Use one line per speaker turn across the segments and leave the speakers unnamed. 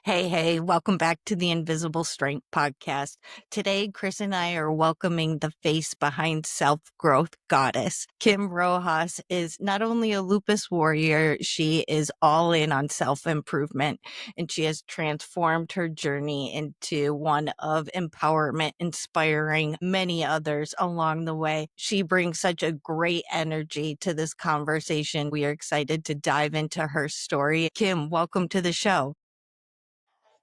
Hey, welcome back to the Invisible Strength podcast. Today, Chris and I are welcoming the face behind self-growth goddess. Kim Rojas is not only a lupus warrior, she is all in on self-improvement, and she has transformed her journey into one of empowerment, inspiring many others along the way. She brings such a great energy to this conversation. We are excited to dive into her story. Kim, welcome to the show.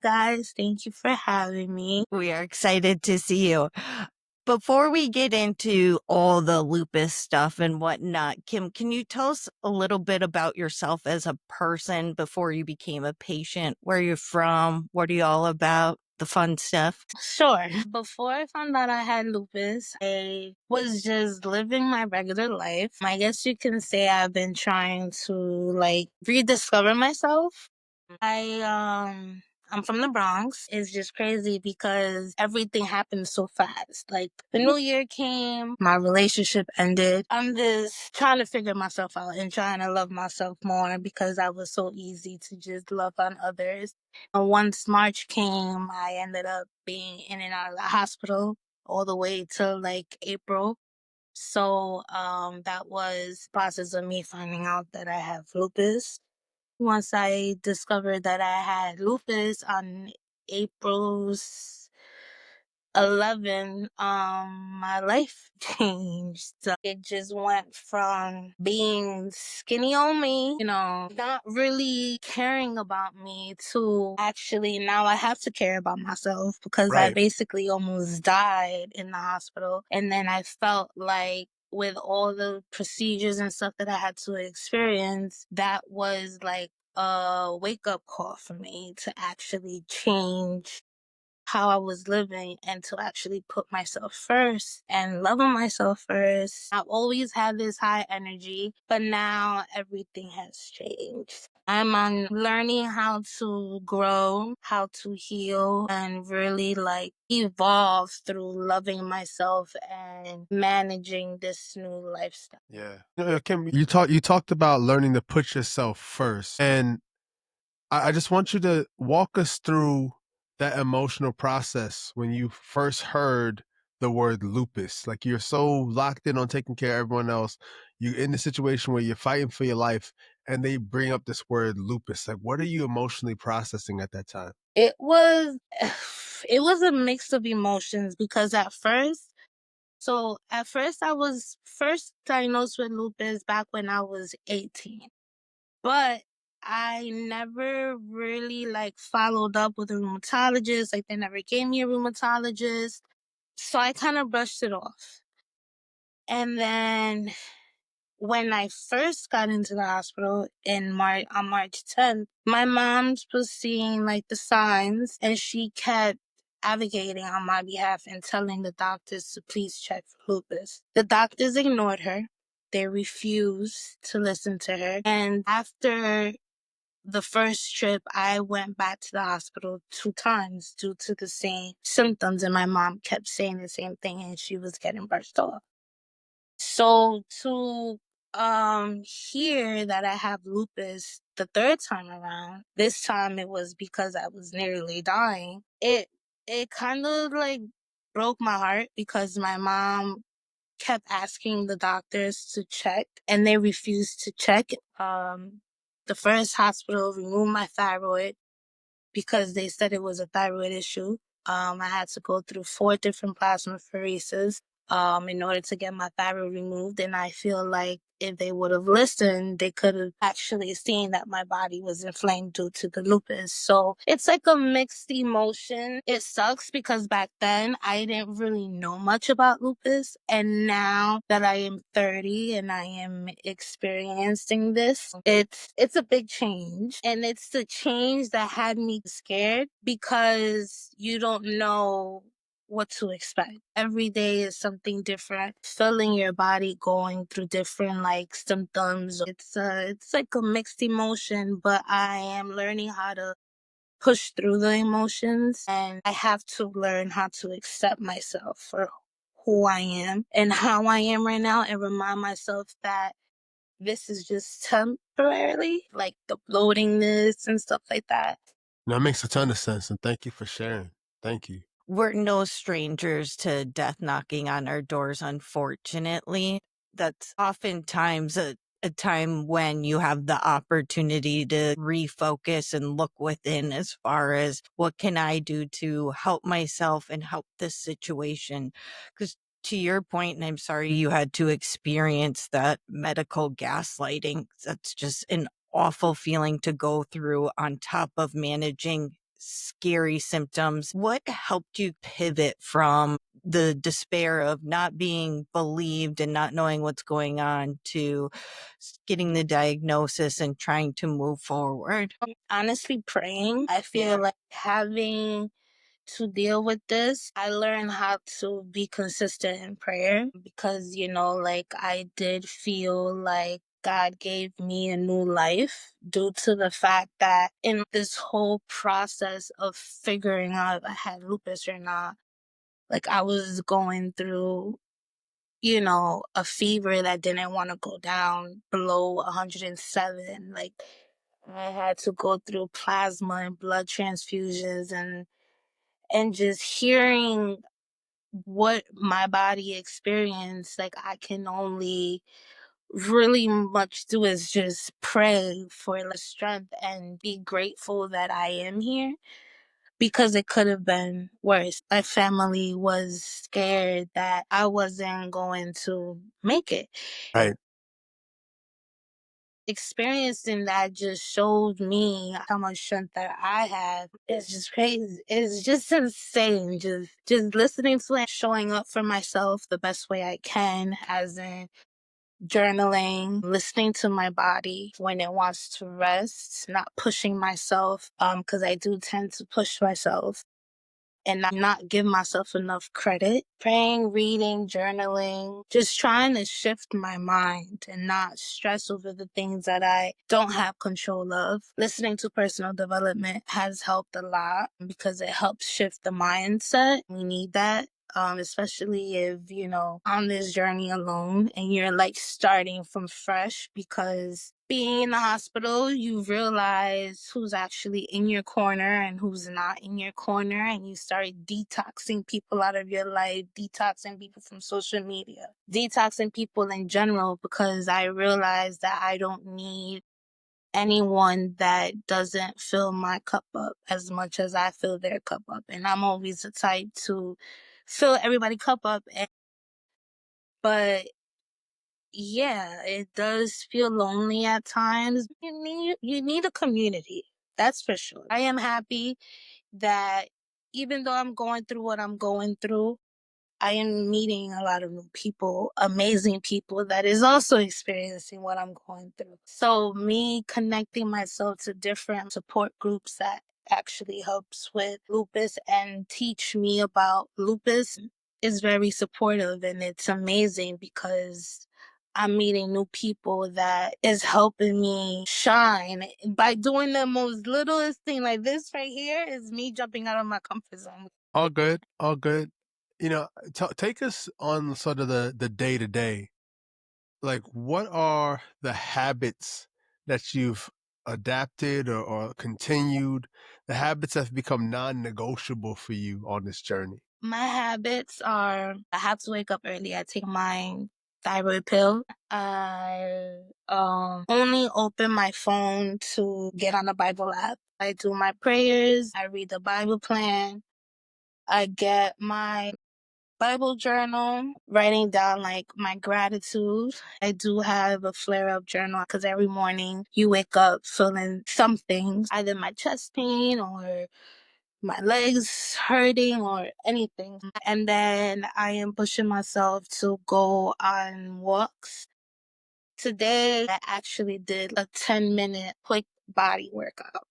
Guys, thank you for having me.
We are excited to see you. Before we get into all the lupus stuff and whatnot, Kim, can you tell us a little bit about yourself as a person before you became a patient? Where you're from? What are you all about? The fun stuff.
Sure. Before I found out I had lupus, I was just living my regular life. I guess you can say I've been trying to rediscover myself. I'm from the Bronx. It's just crazy because everything happened so fast. Like the new year came, my relationship ended. I'm just trying to figure myself out and trying to love myself more because I was so easy to just love on others. And once March came, I ended up being in and out of the hospital all the way till like April. So that was the process of me finding out that I have lupus. Once I discovered that I had lupus on April 11, my life changed. It just went from being skinny on me, not really caring about me, to actually now I have to care about myself because I
Right.
basically almost died in the hospital. And then I felt like with all the procedures and stuff that I had to experience, that was like a wake up call for me to actually change how I was living and to actually put myself first and loving myself first. I've always had this high energy, but now everything has changed. I'm on learning how to grow, how to heal, and really evolve through loving myself and managing this new lifestyle.
Yeah. Kim, you talked about learning to put yourself first. And I just want you to walk us through that emotional process when you first heard the word lupus. Like you're so locked in on taking care of everyone else. You're in a situation where you're fighting for your life and they bring up this word lupus. Like what are you emotionally processing at that time?
It was it was a mix of emotions because at first I was first diagnosed with lupus back when I was 18. But I never really followed up with a rheumatologist. Like they never gave me a rheumatologist. So I kind of brushed it off. And then when I first got into the hospital on March 10th, my mom was seeing the signs and she kept advocating on my behalf and telling the doctors to please check for lupus. The doctors ignored her. They refused to listen to her. And after the first trip, I went back to the hospital 2 times due to the same symptoms, and my mom kept saying the same thing, and she was getting brushed off. So to hear that I have lupus the third time around, this time it was because I was nearly dying. It kind of broke my heart because my mom kept asking the doctors to check and they refused to check. The first hospital removed my thyroid because they said it was a thyroid issue. I had to go through 4 different plasmapheresis in order to get my thyroid removed. And I feel like if they would have listened, they could have actually seen that my body was inflamed due to the lupus. So it's like a mixed emotion. It sucks because back then I didn't really know much about lupus. And now that I am 30 and I am experiencing this, it's a big change. And it's the change that had me scared because you don't know what to expect. Every day is something different. Feeling your body going through different symptoms. It's like a mixed emotion, but I am learning how to push through the emotions and I have to learn how to accept myself for who I am and how I am right now and remind myself that this is just temporarily, like the bloatingness and stuff like that.
That makes a ton of sense, and thank you for sharing. Thank you.
We're no strangers to death knocking on our doors, unfortunately. That's oftentimes a time when you have the opportunity to refocus and look within as far as what can I do to help myself and help this situation. Because to your point, and I'm sorry you had to experience that medical gaslighting, that's just an awful feeling to go through on top of managing scary symptoms. What helped you pivot from the despair of not being believed and not knowing what's going on to getting the diagnosis and trying to move forward?
Honestly, praying. I feel like having to deal with this, I learned how to be consistent in prayer because, like I did feel like God gave me a new life due to the fact that in this whole process of figuring out if I had lupus or not, like I was going through, a fever that didn't want to go down below 107. Like I had to go through plasma and blood transfusions and just hearing what my body experienced, like I can only really much do is just pray for the strength and be grateful that I am here because it could have been worse. My family was scared that I wasn't going to make it.
Right.
Experiencing that just showed me how much strength that I have. It's just crazy. It's just insane. Just listening to it, showing up for myself the best way I can, as in journaling, listening to my body when it wants to rest, not pushing myself, because I do tend to push myself and not give myself enough credit. Praying, reading, journaling, just trying to shift my mind and not stress over the things that I don't have control of. Listening to personal development has helped a lot because it helps shift the mindset. We need that. Especially if, on this journey alone and you're like starting from fresh, because being in the hospital, you realize who's actually in your corner and who's not in your corner. And you start detoxing people out of your life, detoxing people from social media, detoxing people in general, because I realized that I don't need anyone that doesn't fill my cup up as much as I fill their cup up. And I'm always the type to fill everybody's cup up. But yeah, it does feel lonely at times. You need a community. That's for sure. I am happy that even though I'm going through what I'm going through, I am meeting a lot of new people, amazing people that is also experiencing what I'm going through. So me connecting myself to different support groups that actually helps with lupus and teach me about lupus is very supportive, and it's amazing because I'm meeting new people that is helping me shine by doing the most littlest thing. Like this right here is me jumping out of my comfort zone.
All good. All good. Take us on sort of the day to day. Like, what are the habits that you've adapted or continued, the habits that have become non-negotiable for you on this journey?
My habits are I have to wake up early. I take my thyroid pill. I only open my phone to get on the Bible app. I do my prayers. I read the Bible plan. I get my Bible journal, writing down like my gratitude. I do have a flare up journal because every morning you wake up feeling something, either my chest pain or my legs hurting or anything. And then I am pushing myself to go on walks. Today, I actually did a 10-minute quick body workout.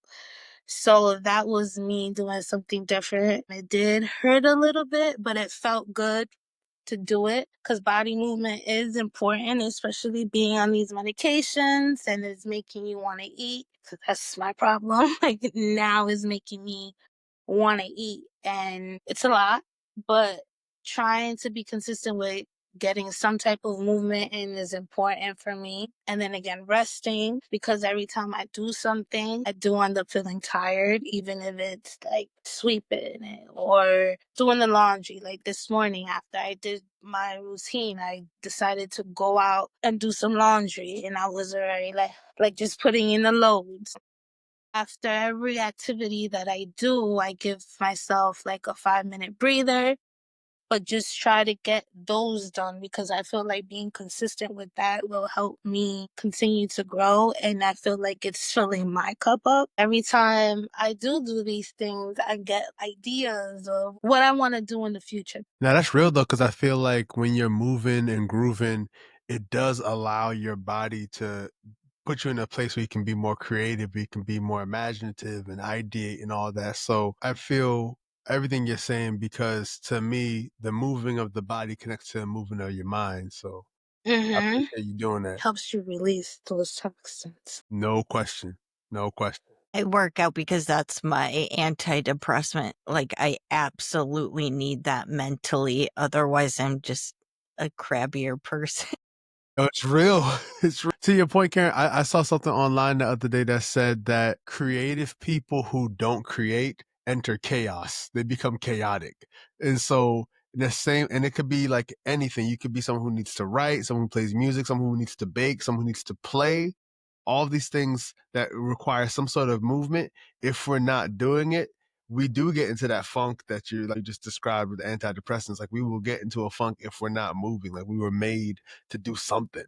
So that was me doing something different. It did hurt a little bit, but it felt good to do it because body movement is important, especially being on these medications and it's making you want to eat. So that's my problem. Like now is making me want to eat, and it's a lot, but trying to be consistent with getting some type of movement in is important for me. And then again, resting, because every time I do something, I do end up feeling tired, even if it's like sweeping it or doing the laundry. Like this morning after I did my routine, I decided to go out and do some laundry, and I was already like just putting in the loads. After every activity that I do, I give myself like a 5-minute breather, but just try to get those done because I feel like being consistent with that will help me continue to grow. And I feel like it's filling my cup up. Every time I do these things, I get ideas of what I want to do in the future.
Now that's real though, because I feel like when you're moving and grooving, it does allow your body to put you in a place where you can be more creative, you can be more imaginative and ideate and all that. So I feel everything you're saying because to me, the moving of the body connects to the movement of your mind. So I
Mm-hmm.
appreciate you doing that.
Helps you release those toxins.
No question. No question.
I work out because that's my antidepressant. Like, I absolutely need that mentally. Otherwise, I'm just a crabbier person.
No, it's real. It's real. To your point, Karen, I saw something online the other day that said that creative people who don't create enter chaos. They become chaotic. And so the same, and it could be like anything. You could be someone who needs to write, someone who plays music, someone who needs to bake, someone who needs to play. All these things that require some sort of movement. If we're not doing it, we do get into that funk that you like just described with antidepressants. Like we will get into a funk if we're not moving. Like we were made to do something.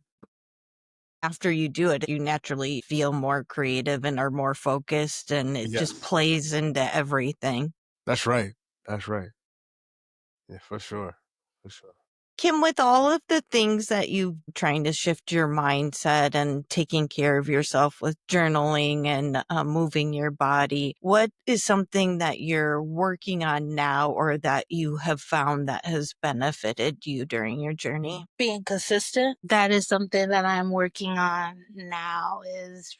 After you do it, you naturally feel more creative and are more focused, and it
Yes.
just plays into everything.
That's right. That's right. Yeah, for sure. For sure.
Kim, with all of the things that you trying to shift your mindset and taking care of yourself with journaling and moving your body, what is something that you're working on now or that you have found that has benefited you during your journey?
Being consistent, that is something that I'm working on now, is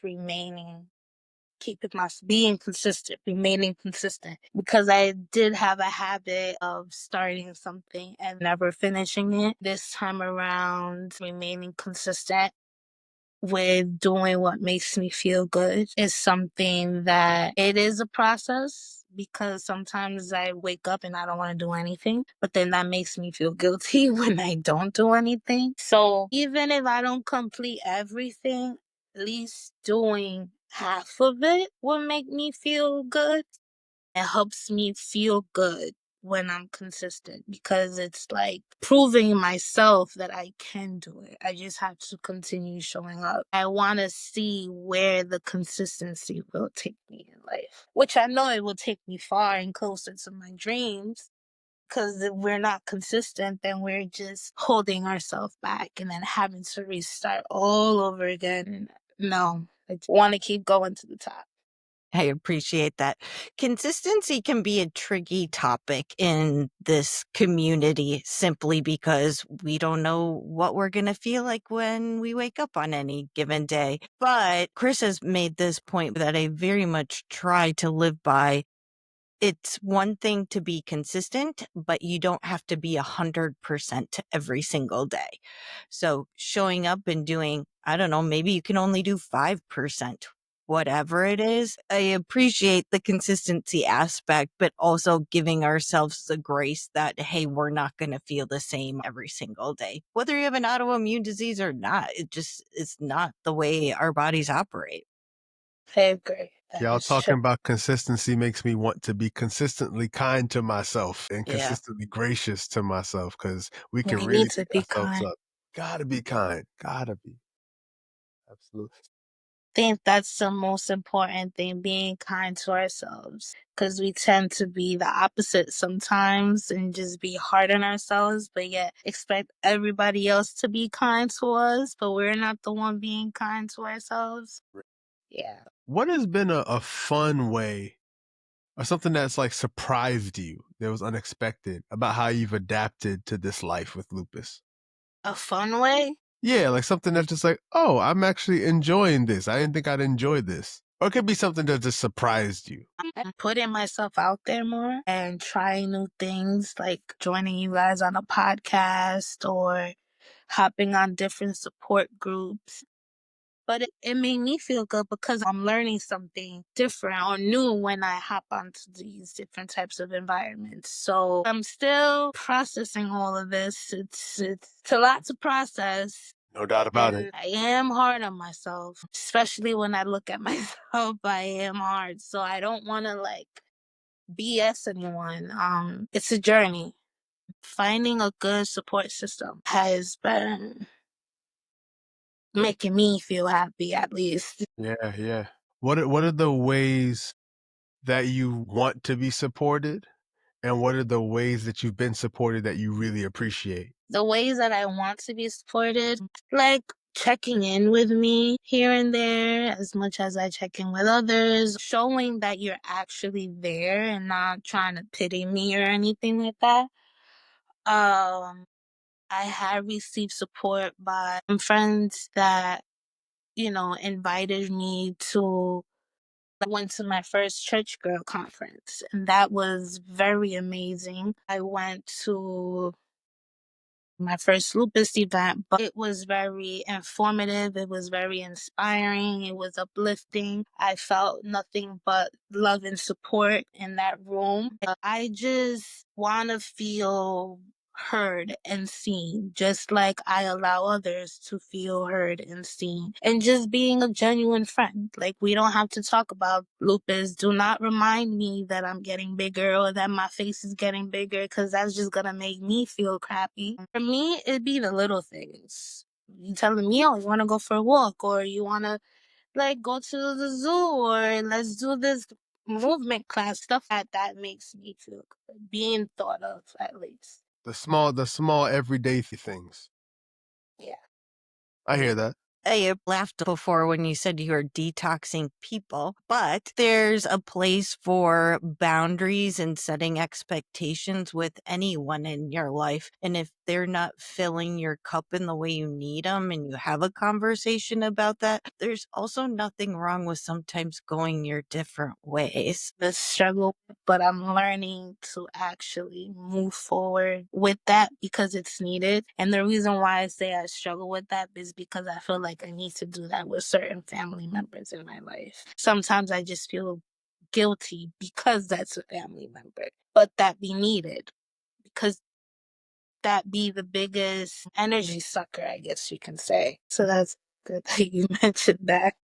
being consistent, remaining consistent. Because I did have a habit of starting something and never finishing it. This time around, remaining consistent with doing what makes me feel good is something that it is a process, because sometimes I wake up and I don't want to do anything, but then that makes me feel guilty when I don't do anything. So even if I don't complete everything, at least doing half of it will make me feel good. It helps me feel good when I'm consistent, because it's like proving myself that I can do it. I just have to continue showing up. I want to see where the consistency will take me in life, which I know it will take me far and closer to my dreams. Because if we're not consistent, then we're just holding ourselves back and then having to restart all over again. No, I want to keep going to the top.
I appreciate that. Consistency can be a tricky topic in this community simply because we don't know what we're going to feel like when we wake up on any given day. But Chris has made this point that I very much try to live by. It's one thing to be consistent, but you don't have to be 100% every single day. So showing up and doing, I don't know, maybe you can only do 5%, whatever it is. I appreciate the consistency aspect, but also giving ourselves the grace that, hey, we're not going to feel the same every single day. Whether you have an autoimmune disease or not, it's not the way our bodies operate.
I agree. That
Y'all
is true.
talking about consistency makes me want to be consistently kind to myself and
Yeah.
consistently gracious to myself because we can
We
really
need to
beat
be
ourselves
kind.
up. Gotta be kind. Gotta be. Absolutely.
Think that's the most important thing, being kind to ourselves, because we tend to be the opposite sometimes and just be hard on ourselves, but yet expect everybody else to be kind to us, but we're not the one being kind to ourselves. Yeah.
What has been a fun way or something that's like surprised you that was unexpected about how you've adapted to this life with lupus?
A fun way?
Yeah, like something that's just like, oh, I'm actually enjoying this. I didn't think I'd enjoy this. Or it could be something that just surprised you.
I'm putting myself out there more and trying new things, like joining you guys on a podcast or hopping on different support groups. But it made me feel good because I'm learning something different or new when I hop onto these different types of environments. So I'm still processing all of this. It's a lot to process.
No doubt about it.
And I am hard on myself, especially when I look at myself. I am hard. So I don't want to like BS anyone. It's a journey. Finding a good support system has been making me feel happy, at least.
Yeah, yeah. What are the ways that you want to be supported, and what are the ways that you've been supported that you really appreciate?
The ways that I want to be supported, like checking in with me here and there as much as I check in with others, showing that you're actually there and not trying to pity me or anything like that. Um, I have received support by friends that, invited me to. I went to my first church girl conference, and that was very amazing. I went to my first lupus event, but it was very informative. It was very inspiring. It was uplifting. I felt nothing but love and support in that room. I just want to feel heard and seen, just like I allow others to feel heard and seen. And just being a genuine friend. Like, we don't have to talk about lupus. Do not remind me that I'm getting bigger or that my face is getting bigger, because that's just gonna make me feel crappy. For me, it'd be the little things. You telling me, oh, you wanna go for a walk, or you wanna like go to the zoo, or let's do this movement class, stuff that makes me feel good. Being thought of, at least.
The small everyday things.
Yeah.
I hear that.
I laughed before when you said you were detoxing people, but there's a place for boundaries and setting expectations with anyone in your life. And if they're not filling your cup in the way you need them and you have a conversation about that, there's also nothing wrong with sometimes going your different ways.
The struggle, but I'm learning to actually move forward with that because it's needed. And the reason why I say I struggle with that is because I feel like I need to do that with certain family members in my life. Sometimes I just feel guilty because that's a family member, but that be needed because that be the biggest energy sucker, I guess you can say. So that's good that you mentioned that.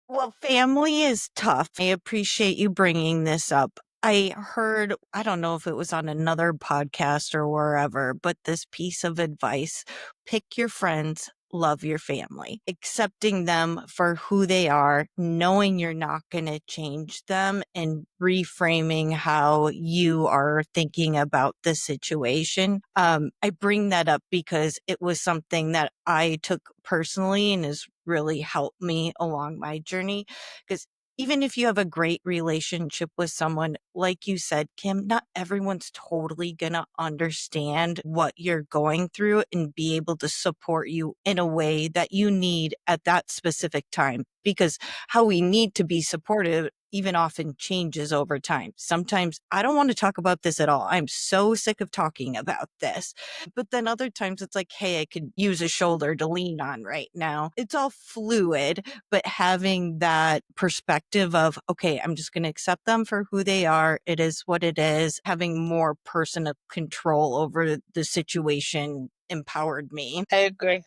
Well, family is tough. I appreciate you bringing this up. I heard, I don't know if it was on another podcast or wherever, but this piece of advice: pick your friends, love your family, accepting them for who they are, knowing you're not going to change them, and reframing how you are thinking about the situation. I bring that up because it was something that I took personally and has really helped me along my journey. Because even if you have a great relationship with someone, like you said, Kim, not everyone's totally going to understand what you're going through and be able to support you in a way that you need at that specific time. Because how we need to be supportive even often changes over time. Sometimes I don't want to talk about this at all. I'm so sick of talking about this. But then other times it's like, hey, I could use a shoulder to lean on right now. It's all fluid, but having that perspective of, okay, I'm just going to accept them for who they are. It is what it is. Having more personal control over the situation empowered me.
I agree.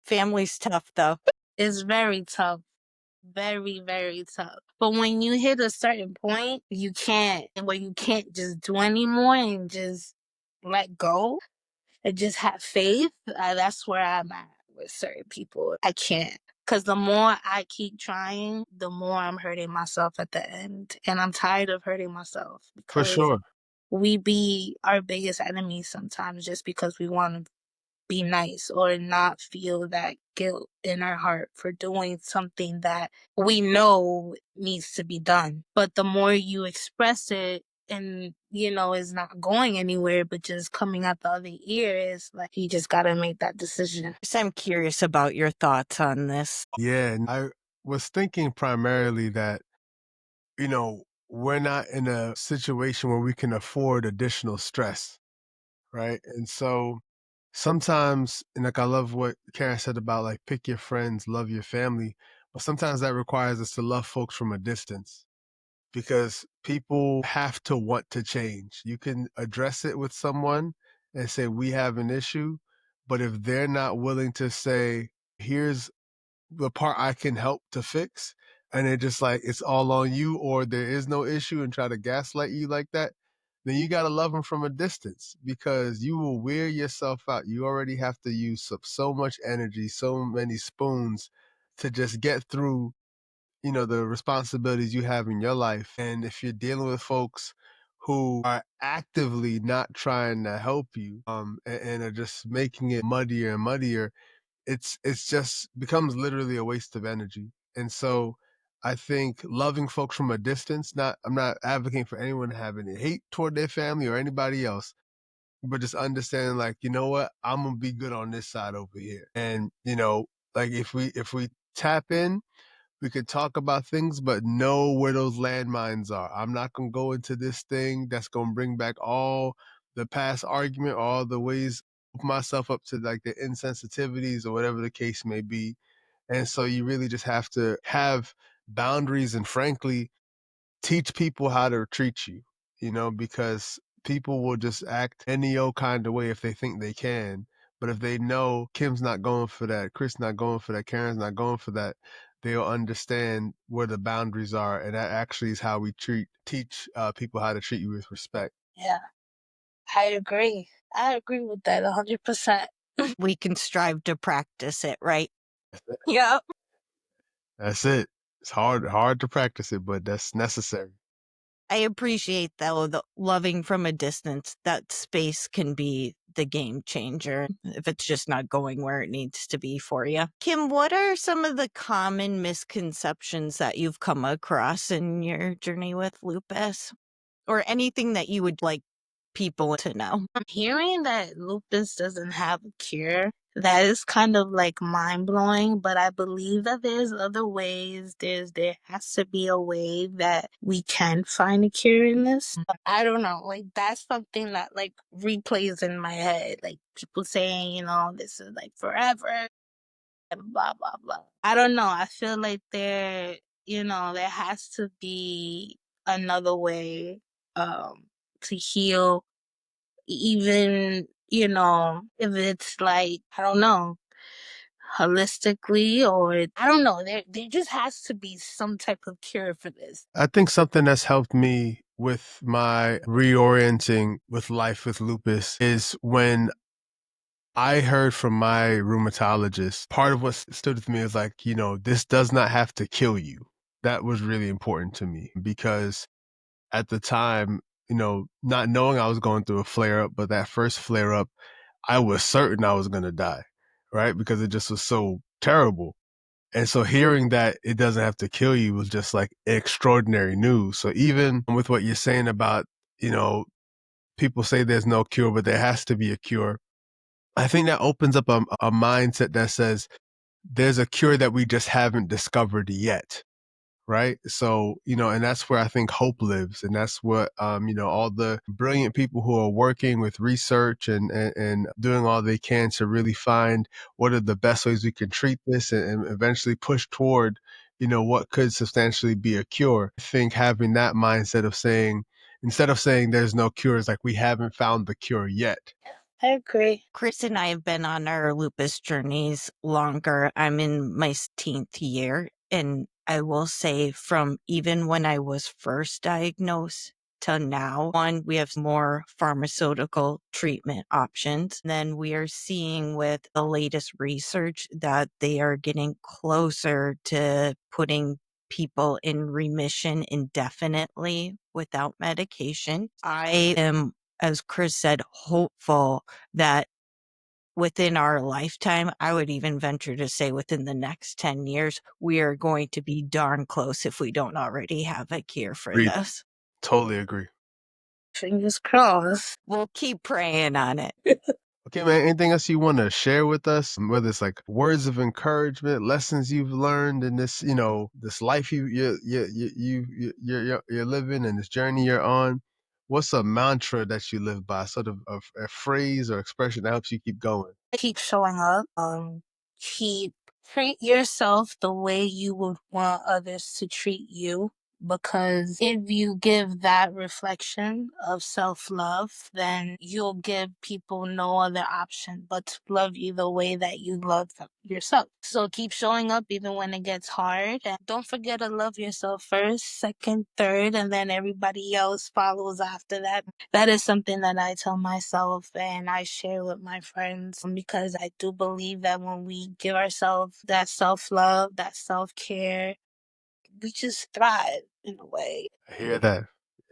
Family's tough though.
It's very tough. Very, very tough. But when you hit a certain point, you can't just do anymore and just let go and just have faith. That's where I'm at with certain people. I can't. Because the more I keep trying, the more I'm hurting myself at the end. And I'm tired of hurting myself
For
because
sure.
we be our biggest enemies sometimes just because we want to be nice or not feel that guilt in our heart for doing something that we know needs to be done. But the more you express it and, is not going anywhere, but just coming out the other ear, is like, you just got to make that decision.
So I'm curious about your thoughts on this.
Yeah, and I was thinking primarily that, we're not in a situation where we can afford additional stress, right? And so sometimes, and like I love what Karin said about like pick your friends, love your family, but sometimes that requires us to love folks from a distance because people have to want to change. You can address it with someone and say, we have an issue, but if they're not willing to say, here's the part I can help to fix, and it just like it's all on you, or there is no issue and try to gaslight you like that, then you got to love them from a distance because you will wear yourself out. You already have to use so much energy, so many spoons to just get through, the responsibilities you have in your life. And if you're dealing with folks who are actively not trying to help you, and are just making it muddier and muddier, it's just becomes literally a waste of energy. And so I think loving folks from a distance, not I'm not advocating for anyone to have any hate toward their family or anybody else, but just understanding like, you know what, I'm gonna be good on this side over here. And like if we tap in, we could talk about things, but know where those landmines are. I'm not gonna go into this thing that's gonna bring back all the past argument, all the ways open myself up to like the insensitivities or whatever the case may be. And so you really just have to have boundaries and frankly teach people how to treat you, because people will just act any old kind of way if they think they can. But if they know Kim's not going for that, Chris not going for that, Karen's not going for that, they'll understand where the boundaries are. And that actually is how we teach people how to treat you with respect.
Yeah, I agree. I agree with that 100%.
We can strive to practice it, right?
That's it.
Yeah.
That's it. It's hard to practice it, but that's necessary.
I appreciate though the loving from a distance. That space can be the game changer if it's just not going where it needs to be for you. Kim, what are some of the common misconceptions that you've come across in your journey with lupus? Or anything that you would like people to know?
Hearing that lupus doesn't have a cure, that is kind of like mind blowing, but I believe that there's other ways. There has to be a way that we can find a cure in this. I don't know, like that's something that like replays in my head. Like people saying, this is like forever and blah blah blah. I don't know. I feel like there has to be another way to heal, even if it's like, I don't know, holistically, or I don't know, there just has to be some type of cure for this.
I think something that's helped me with my reorienting with life with lupus is when I heard from my rheumatologist, part of what stood with me is like, this does not have to kill you. That was really important to me because at the time, not knowing I was going through a flare up, but that first flare up, I was certain I was going to die, right? Because it just was so terrible. And so hearing that it doesn't have to kill you was just like extraordinary news. So even with what you're saying about, you know, people say there's no cure, but there has to be a cure. I think that opens up a mindset that says there's a cure that we just haven't discovered yet. Right. So, and that's where I think hope lives. And that's what, all the brilliant people who are working with research and doing all they can to really find what are the best ways we can treat this and eventually push toward, what could substantially be a cure. I think having that mindset of saying, instead of saying there's no cure, it's like we haven't found the cure yet.
I agree.
Chris and I have been on our lupus journeys longer. I'm in my 16th year. And I will say from even when I was first diagnosed to now, one, we have more pharmaceutical treatment options. Then we are seeing with the latest research that they are getting closer to putting people in remission indefinitely without medication. I am, as Chris said, hopeful that within our lifetime, I would even venture to say within the next 10 years, we are going to be darn close if we don't already have a cure for
Agreed.
this.
Totally agree.
Fingers crossed.
We'll keep praying on it.
Okay, man. Anything else you want to share with us? Whether it's like words of encouragement, lessons you've learned in this, this life you're living and this journey you're on. what's a mantra that you live by, sort of a phrase or expression that helps you keep going?
Keep showing up. Keep treat yourself the way you would want others to treat you. Because if you give that reflection of self love, then you'll give people no other option but to love you the way that you love yourself. So keep showing up even when it gets hard. And don't forget to love yourself first, second, third, and then everybody else follows after that. That is something that I tell myself and I share with my friends because I do believe that when we give ourselves that self love, that self care, we just thrive in a way.
I hear that.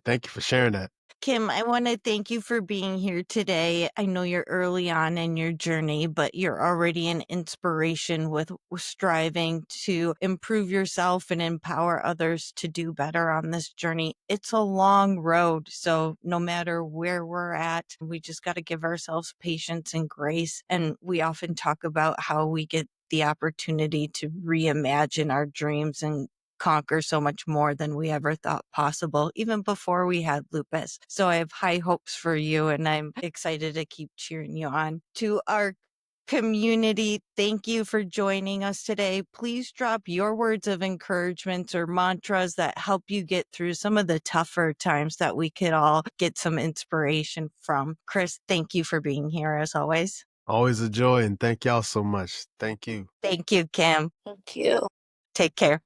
Thank you for sharing that.
Kim, I want to thank you for being here today. I know you're early on in your journey, but you're already an inspiration with striving to improve yourself and empower others to do better on this journey. It's a long road. So no matter where we're at, we just got to give ourselves patience and grace. And we often talk about how we get the opportunity to reimagine our dreams and conquer so much more than we ever thought possible, even before we had lupus. So I have high hopes for you, and I'm excited to keep cheering you on. To our community, thank you for joining us today. Please drop your words of encouragement or mantras that help you get through some of the tougher times that we could all get some inspiration from. Chris, thank you for being here as always.
Always a joy, and thank y'all so much. Thank you.
Thank you, Kim.
Thank you.
Take care.